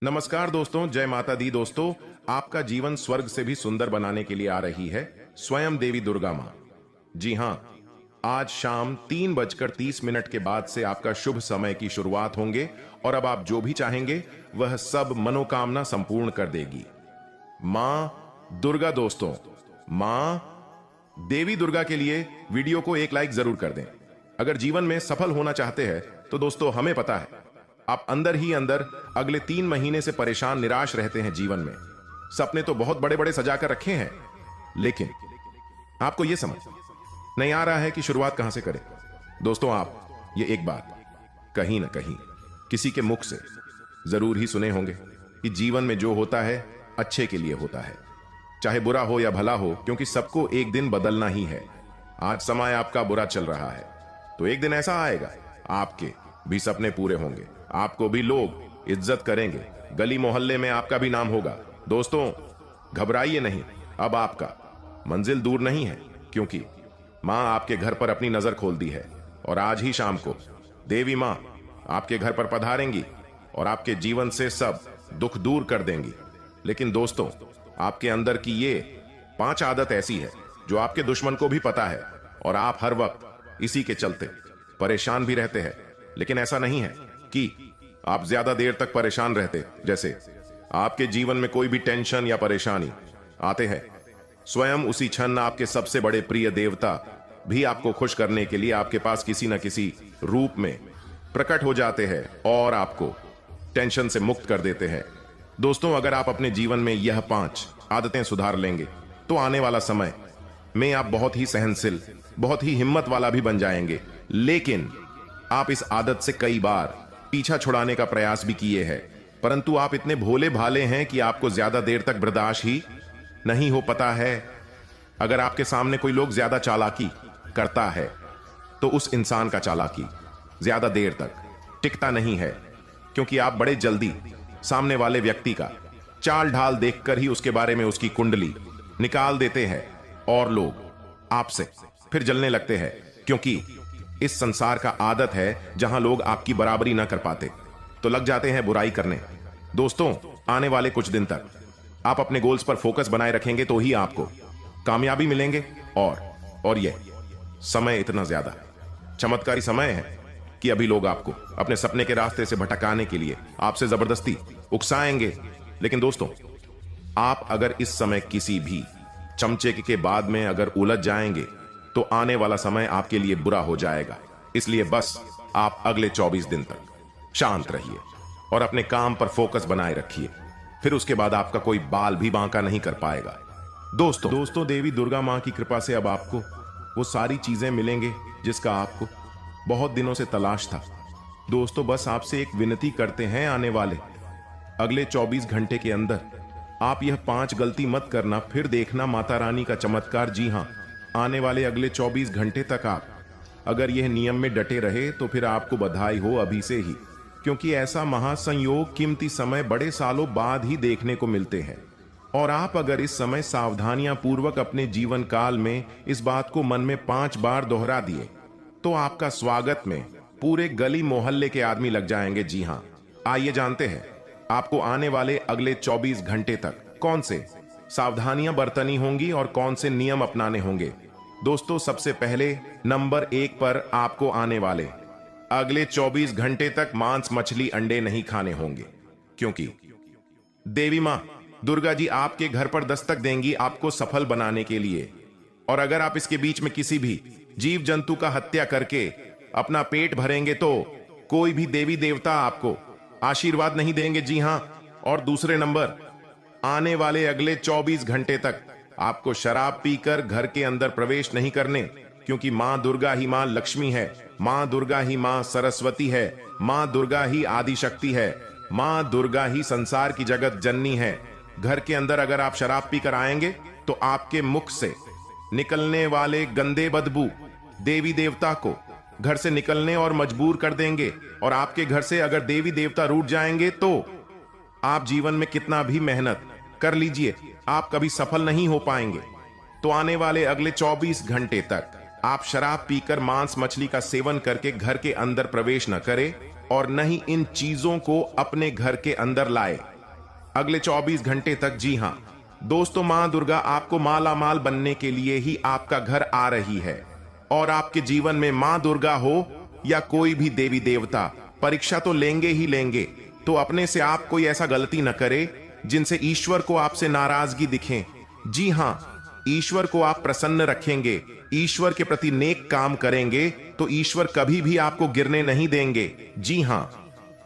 नमस्कार दोस्तों, जय माता दी। दोस्तों, आपका जीवन स्वर्ग से भी सुंदर बनाने के लिए आ रही है स्वयं देवी दुर्गा मां। जी हां, आज शाम 3:30 के बाद से आपका शुभ समय की शुरुआत होंगे और अब आप जो भी चाहेंगे वह सब मनोकामना संपूर्ण कर देगी मां दुर्गा। दोस्तों, मां देवी दुर्गा के लिए वीडियो को एक लाइक जरूर कर दें। अगर जीवन में सफल होना चाहते हैं तो दोस्तों, हमें पता है आप अंदर ही अंदर अगले 3 महीने से परेशान निराश रहते हैं। जीवन में सपने तो बहुत बड़े बड़े सजा कर रखे हैं, लेकिन आपको यह समझ नहीं आ रहा है कि शुरुआत कहां से करें। दोस्तों, आप ये एक बात कहीं ना कहीं किसी के मुख से जरूर ही सुने होंगे कि जीवन में जो होता है अच्छे के लिए होता है, चाहे बुरा हो या भला हो, क्योंकि सबको एक दिन बदलना ही है। आज समय आपका बुरा चल रहा है तो एक दिन ऐसा आएगा आपके भी सपने पूरे होंगे, आपको भी लोग इज्जत करेंगे, गली मोहल्ले में आपका भी नाम होगा। दोस्तों, घबराइए नहीं, अब आपका मंजिल दूर नहीं है, क्योंकि मां आपके घर पर अपनी नजर खोल दी है और आज ही शाम को देवी मां आपके घर पर पधारेंगी और आपके जीवन से सब दुख दूर कर देंगी। लेकिन दोस्तों, आपके अंदर की ये 5 आदत ऐसी है जो आपके दुश्मन को भी पता है और आप हर वक्त इसी के चलते परेशान भी रहते हैं। लेकिन ऐसा नहीं है कि आप ज्यादा देर तक परेशान रहते, जैसे आपके जीवन में कोई भी टेंशन या परेशानी आते हैं, स्वयं उसी क्षण आपके सबसे बड़े प्रिय देवता भी आपको खुश करने के लिए आपके पास किसी न किसी रूप में प्रकट हो जाते हैं और आपको टेंशन से मुक्त कर देते हैं। दोस्तों, अगर आप अपने जीवन में यह 5 आदतें सुधार लेंगे तो आने वाला समय में आप बहुत ही सहनशील, बहुत ही हिम्मत वाला भी बन जाएंगे। लेकिन आप इस आदत से कई बार पीछा छुड़ाने का प्रयास भी किए हैं, परंतु आप इतने भोले भाले हैं कि आपको ज्यादा देर तक बर्दाश्त ही नहीं हो पता है। अगर आपके सामने कोई लोग ज्यादा चालाकी करता है तो उस इंसान का चालाकी ज्यादा देर तक टिकता नहीं है, क्योंकि आप बड़े जल्दी सामने वाले व्यक्ति का चाल ढाल देखकर ही उसके बारे में उसकी कुंडली निकाल देते हैं और लोग आपसे फिर जलने लगते हैं, क्योंकि इस संसार का आदत है जहां लोग आपकी बराबरी ना कर पाते तो लग जाते हैं बुराई करने। दोस्तों, आने वाले कुछ दिन तक आप अपने गोल्स पर फोकस बनाए रखेंगे तो ही आपको कामयाबी मिलेंगे। और ये समय इतना ज्यादा चमत्कारी समय है कि अभी लोग आपको अपने सपने के रास्ते से भटकाने के लिए आपसे जबरदस्ती उकसाएंगे। लेकिन दोस्तों, आप अगर इस समय किसी भी चमचे के बाद में अगर उलझ जाएंगे तो आने वाला समय आपके लिए बुरा हो जाएगा। इसलिए बस आप अगले 24 दिन तक शांत रहिए और अपने काम पर फोकस बनाए रखिए, फिर उसके बाद आपका कोई बाल भी बांका नहीं कर पाएगा। दोस्तों, देवी दुर्गा मां की कृपा से अब आपको वो सारी चीजें मिलेंगे जिसका आपको बहुत दिनों से तलाश था। दोस्तों, बस आपसे एक विनती करते हैं, आने वाले अगले 24 घंटे के अंदर आप यह 5 गलती मत करना, फिर देखना माता रानी का चमत्कार। जी हां, आने वाले अगले 24 घंटे तक आप अगर यह नियम में डटे रहे तो फिर आपको बधाई हो अभी से ही, क्योंकि ऐसा महासंयोग कीमती समय बड़े सालों बाद ही देखने को मिलते हैं। और आप अगर इस समय सावधानियां पूर्वक अपने जीवन काल में इस बात को मन में 5 बार दोहरा दिए तो आपका स्वागत में पूरे गली मोहल्ले के आदमी लग जाएंगे। जी हां, आइए जानते हैं आपको आने वाले अगले 24 घंटे तक कौन से सावधानियां बरतनी होंगी और कौन से नियम अपनाने होंगे। दोस्तों, सबसे पहले नंबर 1 पर आपको आने वाले अगले 24 घंटे तक मांस, मछली, अंडे नहीं खाने होंगे, क्योंकि देवी मां दुर्गा जी आपके घर पर दस्तक देंगी आपको सफल बनाने के लिए। और अगर आप इसके बीच में किसी भी जीव जंतु का हत्या करके अपना पेट भरेंगे तो कोई भी देवी देवता आपको आशीर्वाद नहीं देंगे। जी हां, और दूसरे नंबर, आने वाले अगले 24 घंटे तक आपको शराब पीकर घर के अंदर प्रवेश नहीं करने, क्योंकि मां दुर्गा ही मां लक्ष्मी है, मां दुर्गा ही मां सरस्वती है, मां दुर्गा ही आदि शक्ति है, मां दुर्गा ही संसार की जगत जननी है। घर के अंदर अगर आप शराब पीकर आएंगे तो आपके मुख से निकलने वाले गंदे बदबू देवी देवता को घर से निकलने और मजबूर कर देंगे, और आपके घर से अगर देवी देवता रूठ जाएंगे तो आप जीवन में कितना भी मेहनत कर लीजिए, आप कभी सफल नहीं हो पाएंगे। तो आने वाले अगले 24 घंटे तक आप शराब पीकर, मांस मछली का सेवन करके घर के अंदर प्रवेश न करें और न ही इन चीजों को अपने घर के अंदर लाए। अगले 24 घंटे तक। जी हां दोस्तों, मां दुर्गा आपको माला माल बनने के लिए ही आपका घर आ रही है। और आपके जीवन में मां दुर्गा हो या कोई भी देवी देवता, परीक्षा तो लेंगे ही लेंगे। तो अपने से आप कोई ऐसा गलती न करे जिनसे ईश्वर को आपसे नाराजगी दिखे। जी हां, ईश्वर को आप प्रसन्न रखेंगे, ईश्वर के प्रति नेक काम करेंगे तो ईश्वर कभी भी आपको गिरने नहीं देंगे। जी हां,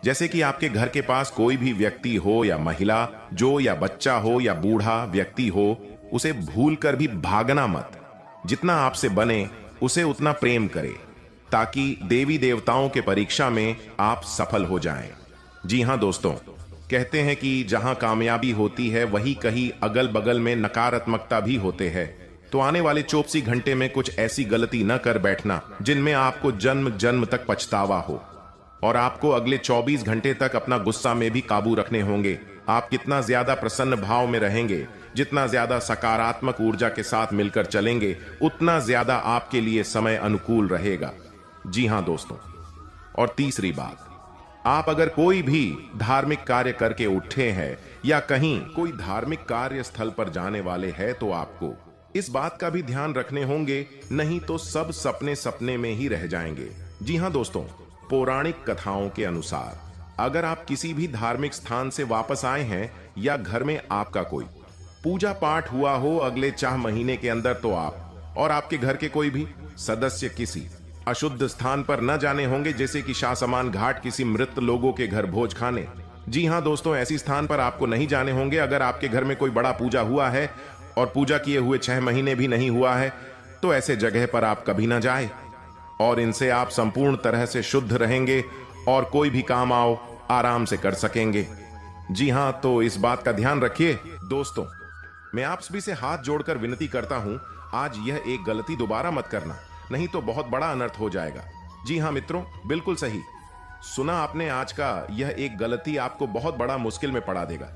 जैसे कि आपके घर के पास कोई भी व्यक्ति हो या महिला, जो या बच्चा हो या बूढ़ा व्यक्ति हो, उसे भूलकर भी भागना मत। जितना आपसे बने उसे उतना प्रेम करे, ताकि देवी देवताओं के परीक्षा में आप सफल हो जाएं। जी हां दोस्तों, कहते हैं कि जहां कामयाबी होती है वहीं कहीं अगल बगल में नकारात्मकता भी होते हैं। तो आने वाले 24 घंटे में कुछ ऐसी गलती न कर बैठना जिनमें आपको जन्म जन्म तक पछतावा हो। और आपको अगले 24 घंटे तक अपना गुस्सा में भी काबू रखने होंगे। आप कितना ज्यादा प्रसन्न भाव में रहेंगे, जितना ज्यादा सकारात्मक ऊर्जा के साथ मिलकर चलेंगे, उतना ज्यादा आपके लिए समय अनुकूल रहेगा। जी हां दोस्तों, और तीसरी बात, आप अगर कोई भी धार्मिक कार्य करके उठे हैं या कहीं कोई धार्मिक कार्य स्थल पर जाने वाले हैं, तो आपको इस बात का भी ध्यान रखने होंगे, नहीं तो सब सपने सपने में ही रह जाएंगे। जी हां दोस्तों, पौराणिक कथाओं के अनुसार अगर आप किसी भी धार्मिक स्थान से वापस आए हैं या घर में आपका कोई पूजा पाठ हुआ हो अगले 4 महीने के अंदर, तो आप और आपके घर के कोई भी सदस्य किसी अशुद्ध स्थान पर न जाने होंगे, जैसे कि शासमान घाट किसी मृत लोगों के घर भोज खाने। जी हां दोस्तों, ऐसी स्थान पर आपको नहीं जाने होंगे। अगर आपके घर में कोई बड़ा पूजा हुआ है और पूजा किए हुए 6 महीने भी नहीं हुआ है, तो ऐसे जगह पर आप कभी ना जाए, और इनसे आप संपूर्ण तरह से शुद्ध रहेंगे और कोई भी काम आओ आराम से कर सकेंगे। जी हां, तो इस बात का ध्यान रखिए। दोस्तों, मैं आप सभी से हाथ जोड़कर विनती करता हूं, आज यह एक गलती दोबारा मत करना, नहीं तो बहुत बड़ा अनर्थ हो जाएगा। जी हां मित्रों, बिल्कुल सही सुना आपने। आज का यह एक गलती आपको बहुत बड़ा मुश्किल में पड़ा देगा।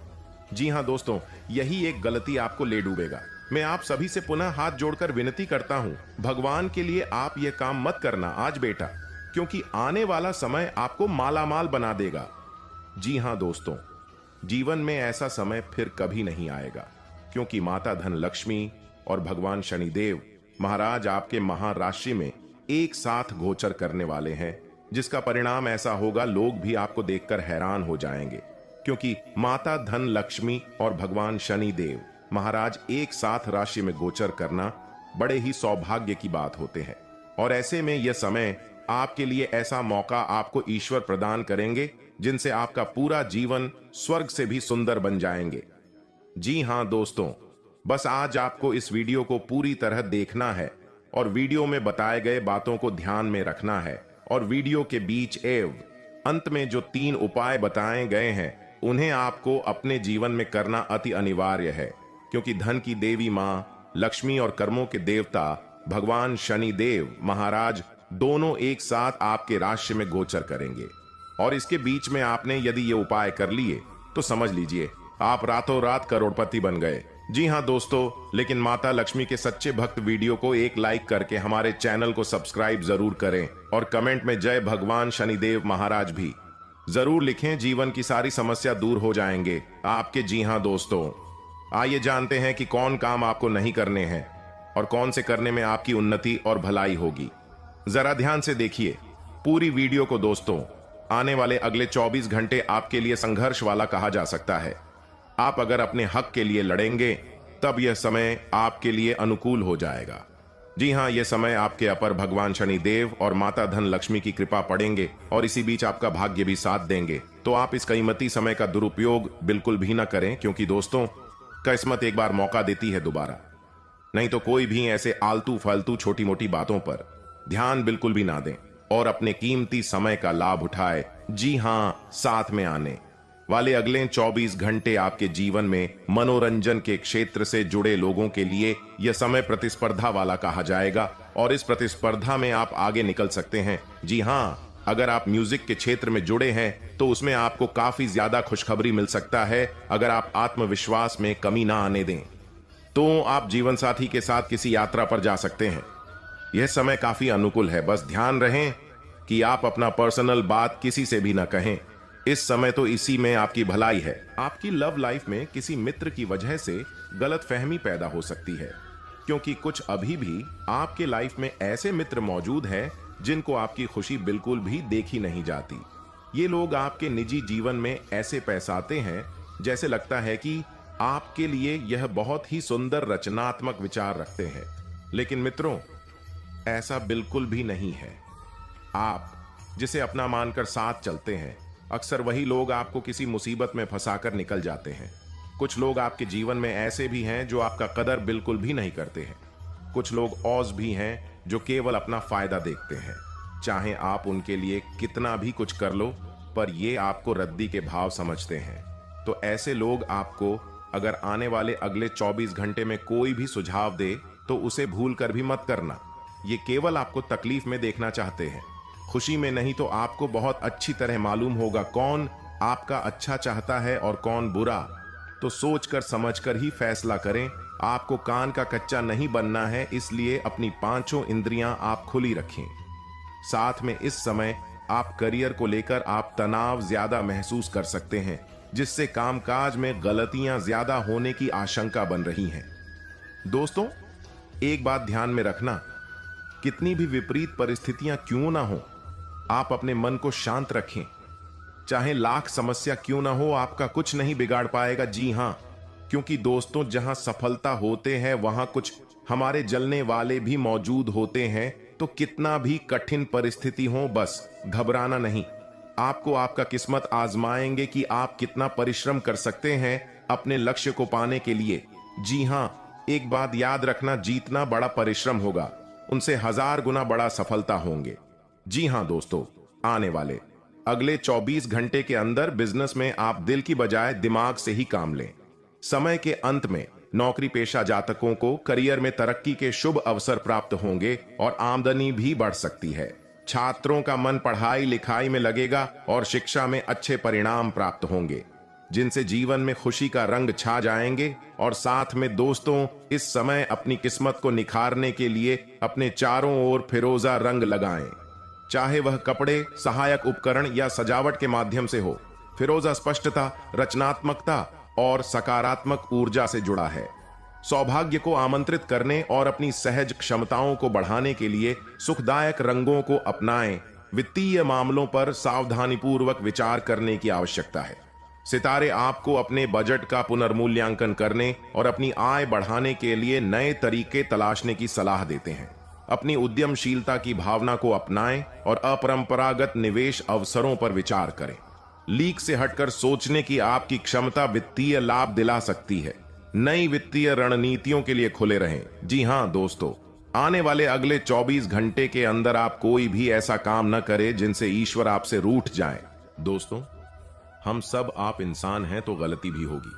जी हां दोस्तों, यही एक गलती आपको ले डूबेगा। मैं आप सभी से पुनः हाथ जोड़कर विनती करता हूं, भगवान के लिए आप यह काम मत करना आज बेटा, क्योंकि आने वाला समय आपको मालामाल बना देगा। जी हां दोस्तों, जीवन में ऐसा समय फिर कभी नहीं आएगा, क्योंकि माता धन लक्ष्मी और भगवान शनिदेव महाराज आपके महाराशि में एक साथ गोचर करने वाले हैं, जिसका परिणाम ऐसा होगा, लोग भी आपको देखकर हैरान हो जाएंगे, क्योंकि माता धन लक्ष्मी और भगवान शनिदेव महाराज एक साथ राशि में गोचर करना बड़े ही सौभाग्य की बात होते हैं। और ऐसे में यह समय आपके लिए ऐसा मौका आपको ईश्वर प्रदान करेंगे, जिनसे आपका पूरा जीवन स्वर्ग से भी सुंदर बन जाएंगे। जी हां दोस्तों, बस आज आपको इस वीडियो को पूरी तरह देखना है और वीडियो में बताए गए बातों को ध्यान में रखना है, और वीडियो के बीच एवं अंत में जो 3 उपाय बताए गए हैं, उन्हें आपको अपने जीवन में करना अति अनिवार्य है, क्योंकि धन की देवी मां लक्ष्मी और कर्मों के देवता भगवान शनिदेव महाराज दोनों एक साथ आपके राशि में गोचर करेंगे। और इसके बीच में आपने यदि ये उपाय कर लिए तो समझ लीजिए आप रातों रात करोड़पति बन गए। जी हां दोस्तों, लेकिन माता लक्ष्मी के सच्चे भक्त वीडियो को एक लाइक करके हमारे चैनल को सब्सक्राइब जरूर करें, और कमेंट में जय भगवान शनिदेव महाराज भी जरूर लिखें। जीवन की सारी समस्या दूर हो जाएंगे आपके। जी हां दोस्तों, आइए जानते हैं कि कौन काम आपको नहीं करने हैं और कौन से करने में आपकी उन्नति और भलाई होगी। जरा ध्यान से देखिए पूरी वीडियो को दोस्तों। आने वाले अगले 24 घंटे आपके लिए संघर्ष वाला कहा जा सकता है। आप अगर अपने हक के लिए लड़ेंगे तब यह समय आपके लिए अनुकूल हो जाएगा। जी हां, यह समय आपके अपर भगवान शनिदेव और माता धन लक्ष्मी की कृपा पड़ेंगे, और इसी बीच आपका भाग्य भी साथ देंगे। तो आप इस कीमती समय का दुरुपयोग बिल्कुल भी ना करें, क्योंकि दोस्तों किस्मत एक बार मौका देती है दोबारा। नहीं तो कोई भी ऐसे आलतू फालतू छोटी मोटी बातों पर ध्यान बिल्कुल भी ना दें और अपने कीमती समय का लाभ उठाए। जी हां, साथ में आने वाले अगले 24 घंटे आपके जीवन में मनोरंजन के क्षेत्र से जुड़े लोगों के लिए यह समय प्रतिस्पर्धा वाला कहा जाएगा, और इस प्रतिस्पर्धा में आप आगे निकल सकते हैं। जी हां, अगर आप म्यूजिक के क्षेत्र में जुड़े हैं तो उसमें आपको काफी ज्यादा खुशखबरी मिल सकता है। अगर आप आत्मविश्वास में कमी ना आने दें तो आप जीवन साथी के साथ किसी यात्रा पर जा सकते हैं। यह समय काफी अनुकूल है, बस ध्यान रहें कि आप अपना पर्सनल बात किसी से भी ना कहें। इस समय तो इसी में आपकी भलाई है। आपकी लव लाइफ में किसी मित्र की वजह से गलतफहमी पैदा हो सकती है, क्योंकि कुछ अभी भी आपके लाइफ में ऐसे मित्र मौजूद हैं जिनको आपकी खुशी बिल्कुल भी देखी नहीं जाती। ये लोग आपके निजी जीवन में ऐसे पैसाते हैं जैसे लगता है कि आपके लिए यह बहुत ही सुंदर रचनात्मक विचार रखते हैं, लेकिन मित्रों, ऐसा बिल्कुल भी नहीं है। आप जिसे अपना मानकर साथ चलते हैं, अक्सर वही लोग आपको किसी मुसीबत में फंसाकर निकल जाते हैं। कुछ लोग आपके जीवन में ऐसे भी हैं जो आपका कदर बिल्कुल भी नहीं करते हैं। कुछ लोग औज भी हैं जो केवल अपना फायदा देखते हैं, चाहे आप उनके लिए कितना भी कुछ कर लो, पर ये आपको रद्दी के भाव समझते हैं। तो ऐसे लोग आपको अगर आने वाले अगले 24 घंटे में कोई भी सुझाव दे तो उसे भूल कर भी मत करना। ये केवल आपको तकलीफ में देखना चाहते हैं, खुशी में नहीं। तो आपको बहुत अच्छी तरह मालूम होगा कौन आपका अच्छा चाहता है और कौन बुरा। तो सोचकर समझकर ही फैसला करें। आपको कान का कच्चा नहीं बनना है, इसलिए अपनी पांचों इंद्रियां आप खुली रखें। साथ में इस समय आप करियर को लेकर आप तनाव ज्यादा महसूस कर सकते हैं, जिससे कामकाज में गलतियां ज्यादा होने की आशंका बन रही हैं। दोस्तों, एक बात ध्यान में रखना, कितनी भी विपरीत परिस्थितियां क्यों ना हो, आप अपने मन को शांत रखें। चाहे लाख समस्या क्यों ना हो, आपका कुछ नहीं बिगाड़ पाएगा। जी हां, क्योंकि दोस्तों, जहां सफलता होते हैं वहां कुछ हमारे जलने वाले भी मौजूद होते हैं। तो कितना भी कठिन परिस्थिति हो, बस घबराना नहीं। आपको आपका किस्मत आजमाएंगे कि आप कितना परिश्रम कर सकते हैं अपने लक्ष्य को पाने के लिए। जी हां, एक बात याद रखना, जीतना बड़ा परिश्रम होगा, उनसे 1000 गुना बड़ा सफलता होंगे। जी हां दोस्तों, आने वाले अगले 24 घंटे के अंदर बिजनेस में आप दिल की बजाय दिमाग से ही काम लें। समय के अंत में नौकरी पेशा जातकों को करियर में तरक्की के शुभ अवसर प्राप्त होंगे और आमदनी भी बढ़ सकती है। छात्रों का मन पढ़ाई लिखाई में लगेगा और शिक्षा में अच्छे परिणाम प्राप्त होंगे, जिनसे जीवन में खुशी का रंग छा जाएंगे। और साथ में दोस्तों, इस समय अपनी किस्मत को निखारने के लिए अपने चारों ओर फिरोजा रंग लगाएं, चाहे वह कपड़े, सहायक उपकरण या सजावट के माध्यम से हो। फिरोजा स्पष्टता, रचनात्मकता और सकारात्मक ऊर्जा से जुड़ा है। सौभाग्य को आमंत्रित करने और अपनी सहज क्षमताओं को बढ़ाने के लिए सुखदायक रंगों को अपनाएं। वित्तीय मामलों पर सावधानीपूर्वक विचार करने की आवश्यकता है। सितारे आपको अपने बजट का पुनर्मूल्यांकन करने और अपनी आय बढ़ाने के लिए नए तरीके तलाशने की सलाह देते हैं। अपनी उद्यमशीलता की भावना को अपनाएं और अपरंपरागत निवेश अवसरों पर विचार करें। लीक से हटकर सोचने की आपकी क्षमता वित्तीय लाभ दिला सकती है। नई वित्तीय रणनीतियों के लिए खुले रहें। जी हां दोस्तों, आने वाले अगले 24 घंटे के अंदर आप कोई भी ऐसा काम न करें जिनसे ईश्वर आपसे रूठ जाए। दोस्तों, हम सब आप इंसान हैं तो गलती भी होगी।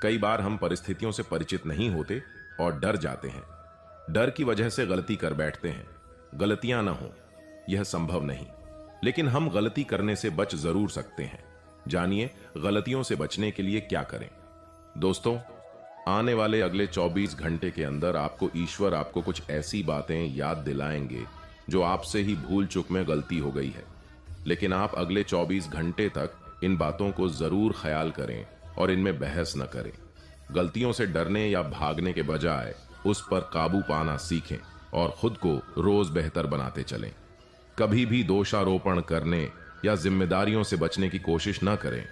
कई बार हम परिस्थितियों से परिचित नहीं होते और डर जाते हैं। डर की वजह से गलती कर बैठते हैं। गलतियां ना हो, यह संभव नहीं, लेकिन हम गलती करने से बच जरूर सकते हैं। जानिए गलतियों से बचने के लिए क्या करें। दोस्तों, आने वाले अगले 24 घंटे के अंदर आपको ईश्वर आपको कुछ ऐसी बातें याद दिलाएंगे जो आपसे ही भूल चूक में गलती हो गई है, लेकिन आप अगले 24 घंटे तक इन बातों को जरूर ख्याल करें और इनमें बहस न करें। गलतियों से डरने या भागने के बजाय उस पर काबू पाना सीखें और खुद को रोज बेहतर बनाते चलें। कभी भी दोषारोपण करने या जिम्मेदारियों से बचने की कोशिश न करें।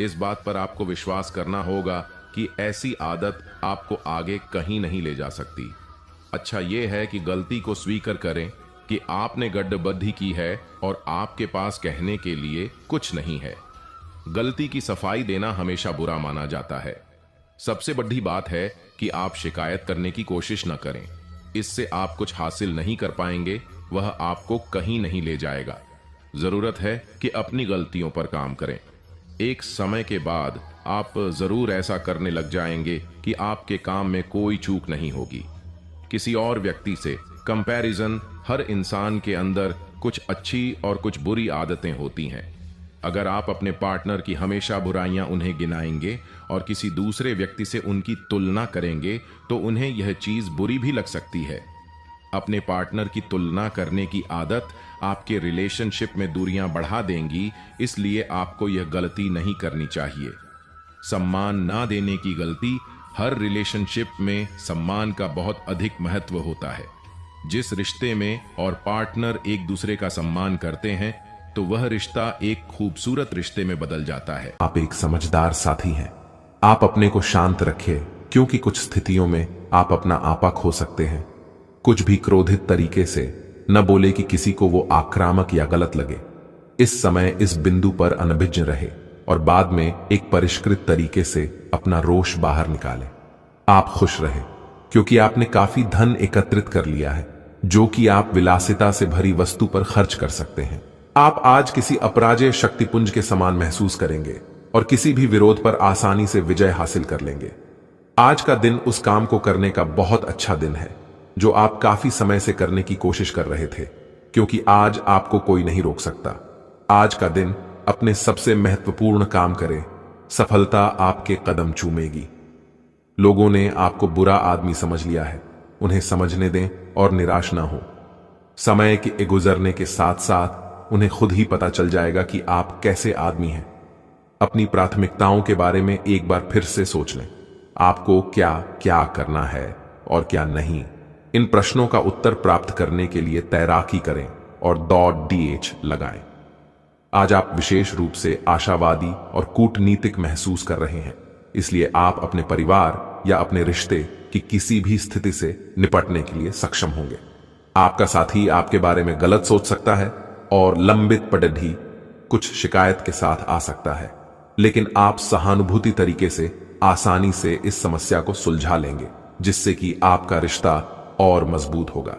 इस बात पर आपको विश्वास करना होगा कि ऐसी आदत आपको आगे कहीं नहीं ले जा सकती। अच्छा यह है कि गलती को स्वीकार करें कि आपने गड्ढबद्धी की है और आपके पास कहने के लिए कुछ नहीं है। गलती की सफाई देना हमेशा बुरा माना जाता है। सबसे बड़ी बात है कि आप शिकायत करने की कोशिश न करें। इससे आप कुछ हासिल नहीं कर पाएंगे, वह आपको कहीं नहीं ले जाएगा। जरूरत है कि अपनी गलतियों पर काम करें। एक समय के बाद आप जरूर ऐसा करने लग जाएंगे कि आपके काम में कोई चूक नहीं होगी। किसी और व्यक्ति से कंपैरिजन, हर इंसान के अंदर कुछ अच्छी और कुछ बुरी आदतें होती हैं। अगर आप अपने पार्टनर की हमेशा बुराइयां उन्हें गिनाएंगे और किसी दूसरे व्यक्ति से उनकी तुलना करेंगे तो उन्हें यह चीज बुरी भी लग सकती है। अपने पार्टनर की तुलना करने की आदत आपके रिलेशनशिप में दूरियां बढ़ा देंगी, इसलिए आपको यह गलती नहीं करनी चाहिए। सम्मान ना देने की गलती। हर रिलेशनशिप में सम्मान का बहुत अधिक महत्व होता है। जिस रिश्ते में और पार्टनर एक दूसरे का सम्मान करते हैं तो वह रिश्ता एक खूबसूरत रिश्ते में बदल जाता है। आप एक समझदार साथी हैं। आप अपने को शांत रखिए, क्योंकि कुछ स्थितियों में आप अपना आपा खो सकते हैं। कुछ भी क्रोधित तरीके से न बोले कि किसी को वो आक्रामक या गलत लगे। इस समय इस बिंदु पर अनभिज्ञ रहे और बाद में एक परिष्कृत तरीके से अपना रोष बाहर निकालें। आप खुश रहे, क्योंकि आपने काफी धन एकत्रित कर लिया है, जो कि आप विलासिता से भरी वस्तु पर खर्च कर सकते हैं। आप आज किसी अपराजेय शक्तिपुंज के समान महसूस करेंगे और किसी भी विरोध पर आसानी से विजय हासिल कर लेंगे। आज का दिन उस काम को करने का बहुत अच्छा दिन है जो आप काफी समय से करने की कोशिश कर रहे थे, क्योंकि आज आपको कोई नहीं रोक सकता। आज का दिन अपने सबसे महत्वपूर्ण काम करें, सफलता आपके कदम चूमेगी। लोगों ने आपको बुरा आदमी समझ लिया है, उन्हें समझने दें और निराश ना हो। समय के गुजरने के साथ साथ उन्हें खुद ही पता चल जाएगा कि आप कैसे आदमी हैं। अपनी प्राथमिकताओं के बारे में एक बार फिर से सोच लें। आपको क्या क्या करना है और क्या नहीं। इन प्रश्नों का उत्तर प्राप्त करने के लिए तैराकी करें और दौड़ DH लगाएं। आज आप विशेष रूप से आशावादी और कूटनीतिक महसूस कर रहे हैं, इसलिए आप अपने परिवार या अपने रिश्ते की किसी भी स्थिति से निपटने के लिए सक्षम होंगे। आपका साथी आपके बारे में गलत सोच सकता है और लंबित पड़े भी कुछ शिकायत के साथ आ सकता है, लेकिन आप सहानुभूति तरीके से आसानी से इस समस्या को सुलझा लेंगे, जिससे कि आपका रिश्ता और मजबूत होगा।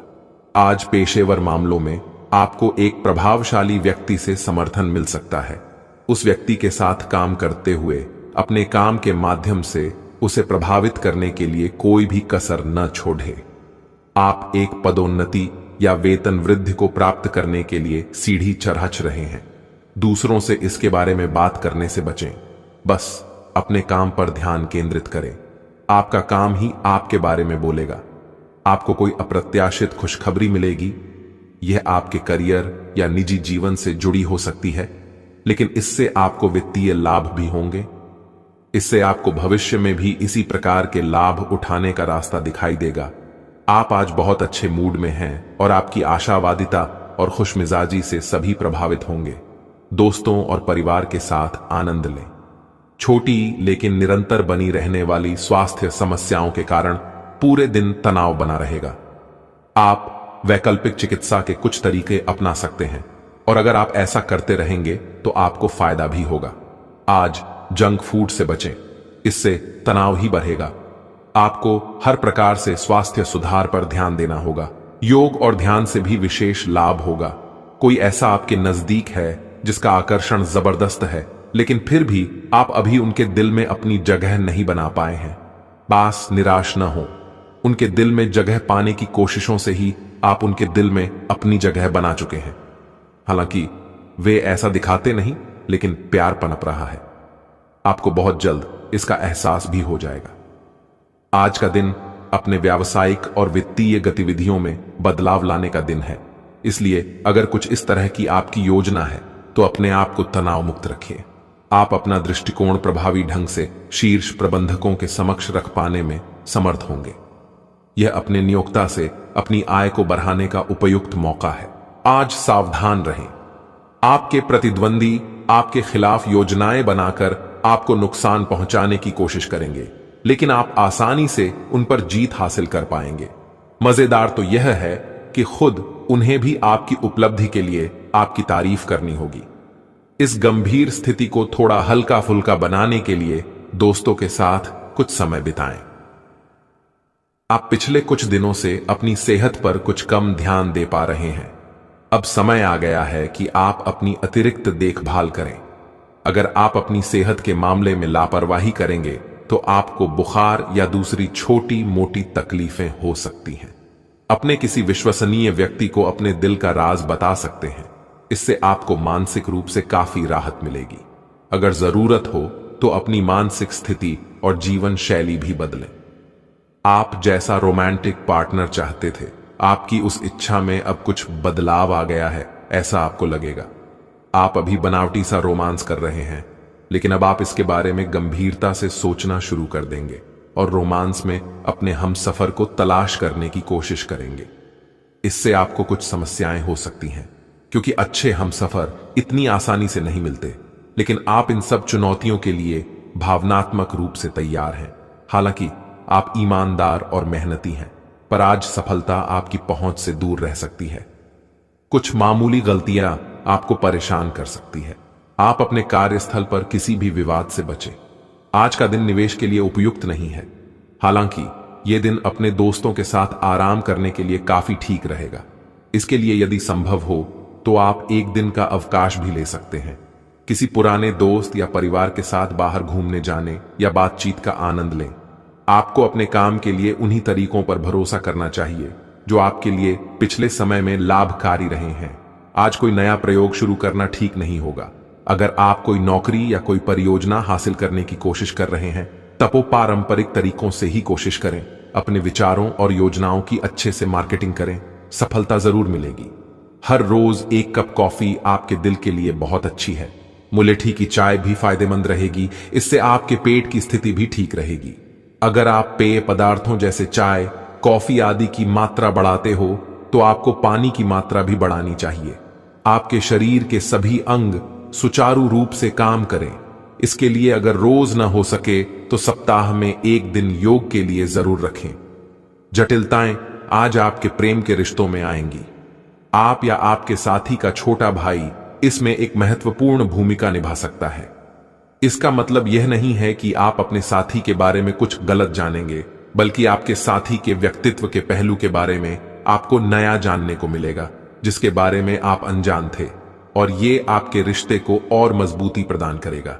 आज पेशेवर मामलों में आपको एक प्रभावशाली व्यक्ति से समर्थन मिल सकता है। उस व्यक्ति के साथ काम करते हुए अपने काम के माध्यम से उसे प्रभावित करने के लिए कोई भी कसर न छोड़े। आप एक पदोन्नति या वेतन वृद्धि को प्राप्त करने के लिए सीढ़ी चढ़ रहे हैं। दूसरों से इसके बारे में बात करने से बचें। बस अपने काम पर ध्यान केंद्रित करें। आपका काम ही आपके बारे में बोलेगा। आपको कोई अप्रत्याशित खुशखबरी मिलेगी। यह आपके करियर या निजी जीवन से जुड़ी हो सकती है, लेकिन इससे आपको वित्तीय लाभ भी होंगे। इससे आपको भविष्य में भी इसी प्रकार के लाभ उठाने का रास्ता दिखाई देगा। आप आज बहुत अच्छे मूड में हैं और आपकी आशावादिता और खुशमिजाजी से सभी प्रभावित होंगे। दोस्तों और परिवार के साथ आनंद लें। छोटी लेकिन निरंतर बनी रहने वाली स्वास्थ्य समस्याओं के कारण पूरे दिन तनाव बना रहेगा। आप वैकल्पिक चिकित्सा के कुछ तरीके अपना सकते हैं और अगर आप ऐसा करते रहेंगे तो आपको फायदा भी होगा। आज जंक फूड से बचें, इससे तनाव ही बढ़ेगा। आपको हर प्रकार से स्वास्थ्य सुधार पर ध्यान देना होगा। योग और ध्यान से भी विशेष लाभ होगा। कोई ऐसा आपके नजदीक है जिसका आकर्षण जबरदस्त है, लेकिन फिर भी आप अभी उनके दिल में अपनी जगह नहीं बना पाए हैं। बस निराश न हो। उनके दिल में जगह पाने की कोशिशों से ही आप उनके दिल में अपनी जगह बना चुके हैं। हालांकि वे ऐसा दिखाते नहीं, लेकिन प्यार पनप रहा है। आपको बहुत जल्द इसका एहसास भी हो जाएगा। आज का दिन अपने व्यावसायिक और वित्तीय गतिविधियों में बदलाव लाने का दिन है, इसलिए अगर कुछ इस तरह की आपकी योजना है तो अपने आप को तनाव मुक्त रखिए। आप अपना दृष्टिकोण प्रभावी ढंग से शीर्ष प्रबंधकों के समक्ष रख पाने में समर्थ होंगे। यह अपने नियोक्ता से अपनी आय को बढ़ाने का उपयुक्त मौका है। आज सावधान रहें। आपके प्रतिद्वंदी आपके खिलाफ योजनाएं बनाकर आपको नुकसान पहुंचाने की कोशिश करेंगे, लेकिन आप आसानी से उन पर जीत हासिल कर पाएंगे। मजेदार तो यह है कि खुद उन्हें भी आपकी उपलब्धि के लिए आपकी तारीफ करनी होगी। इस गंभीर स्थिति को थोड़ा हल्का फुल्का बनाने के लिए दोस्तों के साथ कुछ समय बिताएं। आप पिछले कुछ दिनों से अपनी सेहत पर कुछ कम ध्यान दे पा रहे हैं। अब समय आ गया है कि आप अपनी अतिरिक्त देखभाल करें। अगर आप अपनी सेहत के मामले में लापरवाही करेंगे तो आपको बुखार या दूसरी छोटी मोटी तकलीफें हो सकती हैं। अपने किसी विश्वसनीय व्यक्ति को अपने दिल का राज बता सकते हैं। इससे आपको मानसिक रूप से काफी राहत मिलेगी। अगर जरूरत हो तो अपनी मानसिक स्थिति और जीवन शैली भी बदलें। आप जैसा रोमांटिक पार्टनर चाहते थे आपकी उस इच्छा में अब कुछ बदलाव आ गया है, ऐसा आपको लगेगा। आप अभी बनावटी सा रोमांस कर रहे हैं, लेकिन अब आप इसके बारे में गंभीरता से सोचना शुरू कर देंगे और रोमांस में अपने हमसफर को तलाश करने की कोशिश करेंगे। इससे आपको कुछ समस्याएं हो सकती हैं, क्योंकि अच्छे हमसफर इतनी आसानी से नहीं मिलते, लेकिन आप इन सब चुनौतियों के लिए भावनात्मक रूप से तैयार हैं। हालांकि आप ईमानदार और मेहनती हैं, पर आज सफलता आपकी पहुंच से दूर रह सकती है। कुछ मामूली गलतियां आपको परेशान कर सकती है। आप अपने कार्यस्थल पर किसी भी विवाद से बचें। आज का दिन निवेश के लिए उपयुक्त नहीं है। हालांकि यह दिन अपने दोस्तों के साथ आराम करने के लिए काफी ठीक रहेगा। इसके लिए यदि संभव हो तो आप एक दिन का अवकाश भी ले सकते हैं। किसी पुराने दोस्त या परिवार के साथ बाहर घूमने जाने या बातचीत का आनंद लें। आपको अपने काम के लिए उन्हीं तरीकों पर भरोसा करना चाहिए जो आपके लिए पिछले समय में लाभकारी रहे हैं। आज कोई नया प्रयोग शुरू करना ठीक नहीं होगा। अगर आप कोई नौकरी या कोई परियोजना हासिल करने की कोशिश कर रहे हैं, तब वो पारंपरिक तरीकों से ही कोशिश करें। अपने विचारों और योजनाओं की अच्छे से मार्केटिंग करें, सफलता जरूर मिलेगी। हर रोज एक कप कॉफी आपके दिल के लिए बहुत अच्छी है। मुलेठी की चाय भी फायदेमंद रहेगी, इससे आपके पेट की स्थिति भी ठीक रहेगी। अगर आप पेय पदार्थों जैसे चाय, कॉफी आदि की मात्रा बढ़ाते हो, तो आपको पानी की मात्रा भी बढ़ानी चाहिए। आपके शरीर के सभी अंग सुचारू रूप से काम करें। इसके लिए अगर रोज न हो सके तो सप्ताह में एक दिन योग के लिए जरूर रखें। जटिलताएं आज आपके प्रेम के रिश्तों में आएंगी। आप या आपके साथी का छोटा भाई इसमें एक महत्वपूर्ण भूमिका निभा सकता है। इसका मतलब यह नहीं है कि आप अपने साथी के बारे में कुछ गलत जानेंगे, बल्कि आपके साथी के व्यक्तित्व के पहलू के बारे में आपको नया जानने को मिलेगा, जिसके बारे में आप अनजान थे, और ये आपके रिश्ते को और मजबूती प्रदान करेगा।